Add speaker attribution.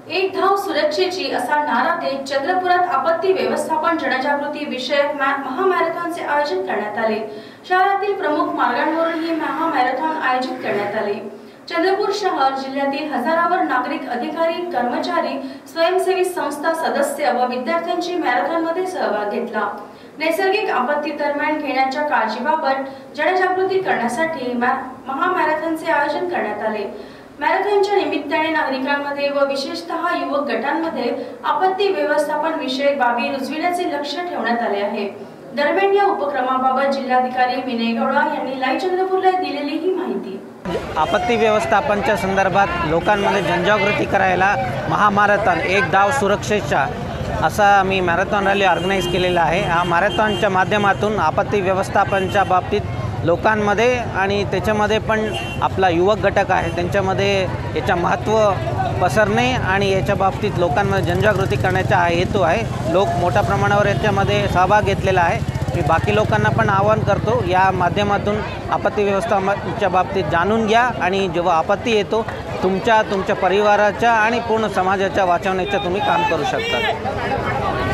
Speaker 1: एक धाव सुरक्षेची असा नारा देत चंद्रपुरात आपत्ती व्यवस्थापन जनजागृती विषयक महामॅरेथॉनचे आयोजन करण्यात आले। शहरातील प्रमुख मार्गांवरून ही महामॅरेथॉन आयोजित करण्यात आले। चंद्रपूर शहर जिल्ह्यातील हजारावर नागरिक, अधिकारी, कर्मचारी, स्वयंसेवी संस्था सदस्य व विद्यार्थ्यांची मॅरेथॉनमध्ये सहभाग घेतला। नैसर्गिक आपत्ती दरम्यान घेण्याच्या काळजीबाबत जनजागृती करण्यासाठी महामॅरेथॉनचे आयोजन करण्यात आले। मॅरेथॉनच्या निमित्ताने नागरिकांमध्ये व विशेषतः युवक गटांमध्ये आपत्ती व्यवस्थापन विषयक बाबी रुजविण्याचे लक्ष ठेवण्यात आले आहे। दरम्यान या उपक्रमाबाबत जिल्हाधिकारी विनय गौडा यांनी लाईव्ह चंद्रपूरला दिलेली ही माहिती।
Speaker 2: आपत्ती व्यवस्थापनच्या संदर्भात लोकांमध्ये जनजागृती करायला महामॅरेथॉन एक धाव सुरक्षेचा असा आम्ही मॅरेथॉन रॅली ऑर्गनाईज केलेला आहे। हा मॅरेथॉनच्या माध्यमातून आपत्ती व्यवस्थापनच्या बाबतीत लोकांमध्ये आणि त्याच्यामध्ये पण आपला युवक घटक आहे त्यांच्यामध्ये याचा महत्त्व पसरणे आणि याच्या बाबतीत लोकांमध्ये जनजागृती करण्याचा हा हेतू आहे। लोक मोठ्या प्रमाणावर याच्यामध्ये सहभाग घेतलेला आहे। मी बाकी लोकांना पण आवाहन करतो या माध्यमातून आपत्ती व्यवस्थापनाच्या बाबतीत जाणून घ्या आणि जेव्हा आपत्ती येतो तुमच्या परिवाराच्या आणि पूर्ण समाजाच्या वाचवण्याचं तुम्ही काम करू शकता।